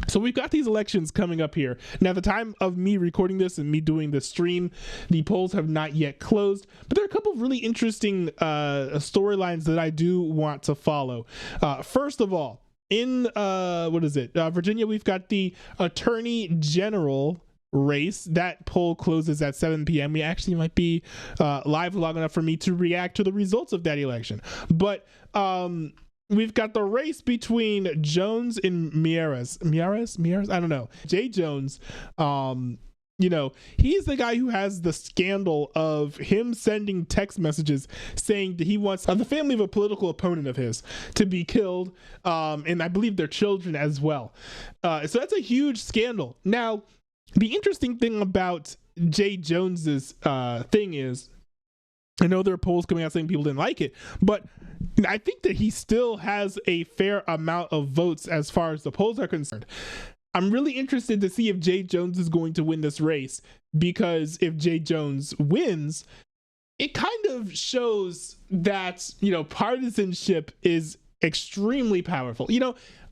So we've got these elections coming up here. Now, the time of me recording this and me doing this stream, the polls have not yet closed, but there are a couple of really interesting storylines that I do want to follow. First of all, in Virginia, we've got the Attorney General race. That poll closes at 7 p.m. We actually might be live long enough for me to react to the results of that election. But we've got the race between Jones and Mieres. I don't know. Jay Jones, he's the guy who has the scandal of him sending text messages saying that he wants the family of a political opponent of his to be killed, and I believe their children as well. So that's a huge scandal. Now, the interesting thing about Jay Jones's thing is, I know there are polls coming out saying people didn't like it, but I think that he still has a fair amount of votes as far as the polls are concerned. I'm really interested to see if Jay Jones is going to win this race, because if Jay Jones wins, it kind of shows that, partisanship is extremely powerful.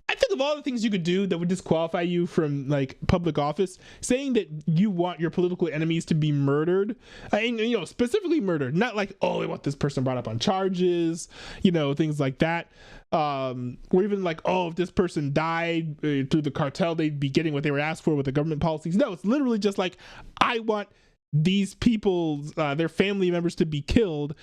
I think of all the things you could do that would disqualify you from public office, saying that you want your political enemies to be murdered, and specifically murdered, not like, oh, I want this person brought up on charges, things like that, or even like, oh, if this person died through the cartel, they'd be getting what they were asked for with the government policies. No, it's literally just like, I want these people, their family members, to be killed,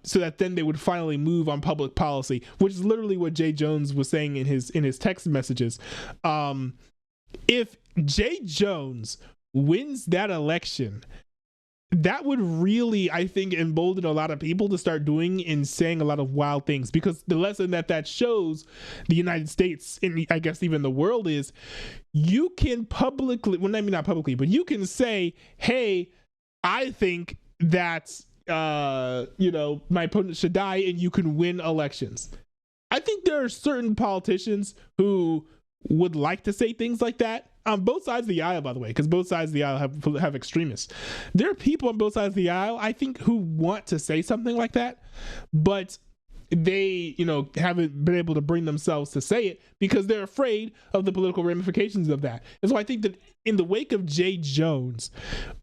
so that then they would finally move on public policy, which is literally what Jay Jones was saying in his text messages. If Jay Jones wins that election, that would really, I think, embolden a lot of people to start doing and saying a lot of wild things, because the lesson that shows the United States, and I guess even the world, is you can publicly, well, maybe not publicly, but you can say, hey, I think that, my opponent should die, and you can win elections. I think there are certain politicians who would like to say things like that on both sides of the aisle, by the way, because both sides of the aisle have extremists. There are people on both sides of the aisle, I think, who want to say something like that, but they, haven't been able to bring themselves to say it because they're afraid of the political ramifications of that. And so I think that in the wake of Jay Jones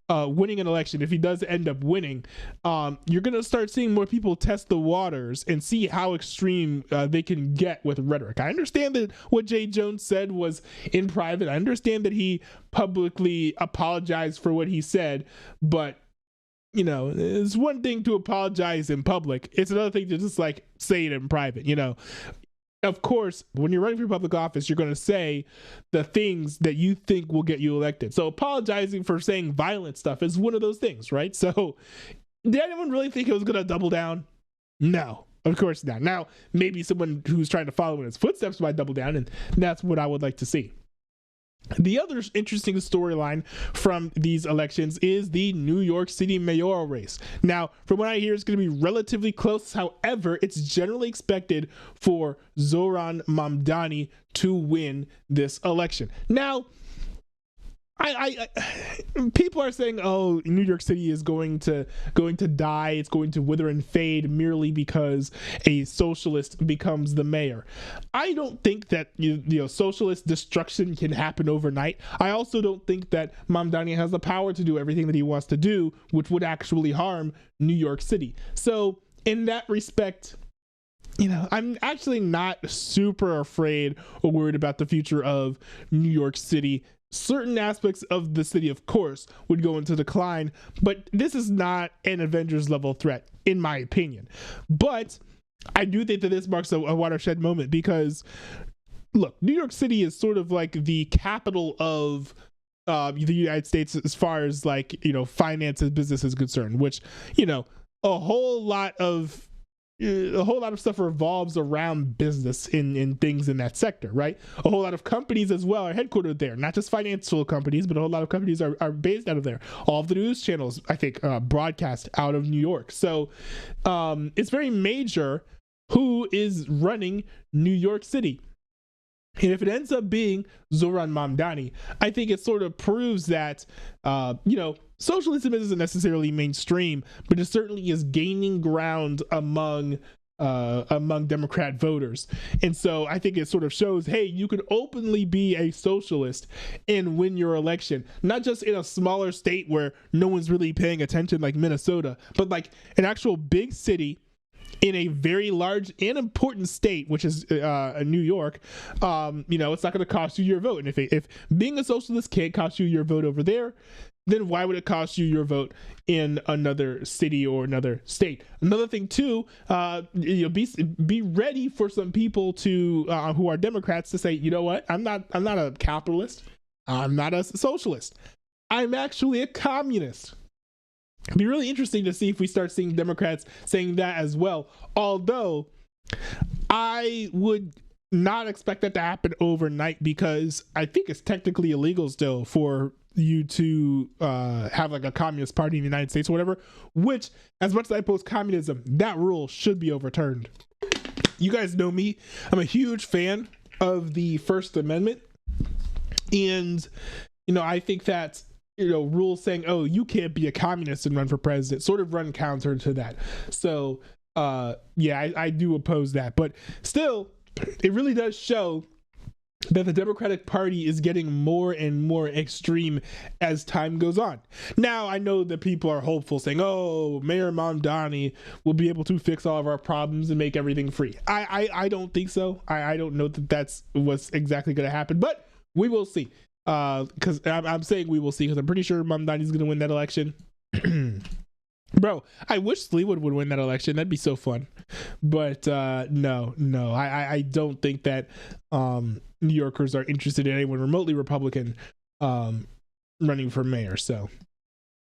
winning an election, if he does end up winning, you're going to start seeing more people test the waters and see how extreme they can get with rhetoric. I understand that what Jay Jones said was in private. I understand that he publicly apologized for what he said, but it's one thing to apologize in public. It's another thing to just say it in private. Of course, when you're running for public office, you're going to say the things that you think will get you elected. So apologizing for saying violent stuff is one of those things, right? So did anyone really think it was going to double down? No, of course not. Now, maybe someone who's trying to follow in his footsteps might double down, and that's what I would like to see. The other interesting storyline from these elections is the New York City mayoral race. Now, from what I hear, it's going to be relatively close. However, it's generally expected for Zohran Mamdani to win this election. Now, people are saying, oh, New York City is going to die, it's going to wither and fade merely because a socialist becomes the mayor. I don't think that socialist destruction can happen overnight. I also don't think that Mamdani has the power to do everything that he wants to do, which would actually harm New York City. So in that respect, I'm actually not super afraid or worried about the future of New York City. Certain aspects of the city, of course, would go into decline, but this is not an Avengers level threat, in my opinion. But I do think that this marks a watershed moment, because look, New York City is sort of like the capital of the United States as far as finance and business is concerned, which, a whole lot of stuff revolves around business in things in that sector, right? A whole lot of companies as well are headquartered there, not just financial companies, but a whole lot of companies are based out of there. All of the news channels, I think, broadcast out of New York. So it's very major who is running New York City. And if it ends up being Zohran Mamdani, I think it sort of proves that, socialism isn't necessarily mainstream, but it certainly is gaining ground among among Democrat voters. And so I think it sort of shows, hey, you can openly be a socialist and win your election, not just in a smaller state where no one's really paying attention like Minnesota, but like an actual big city in a very large and important state, which is New York. It's not going to cost you your vote. And if being a socialist can't cost you your vote over there, then why would it cost you your vote in another city or another state? Another thing too, be ready for some people to who are Democrats to say, you know what, I'm not a capitalist, I'm not a socialist, I'm actually a communist. It'd be really interesting to see if we start seeing Democrats saying that as well. Although I would not expect that to happen overnight, because I think it's technically illegal still for you to have like a communist party in the United States or whatever, which, as much as I oppose communism, that rule should be overturned. You guys know me, I'm a huge fan of the First Amendment, and I think that rules saying, oh, you can't be a communist and run for president, sort of run counter to that. So I do oppose that, but still, it really does show that the Democratic Party is getting more and more extreme as time goes on. Now, I know that people are hopeful, saying, oh, Mayor Mamdani will be able to fix all of our problems and make everything free. I don't think so. I don't know that that's what's exactly going to happen, but we will see. Because I'm saying we will see, because I'm pretty sure Mamdani's going to win that election. Bro, I wish Fleetwood would win that election. That'd be so fun. But no, I don't think that New Yorkers are interested in anyone remotely Republican running for mayor. So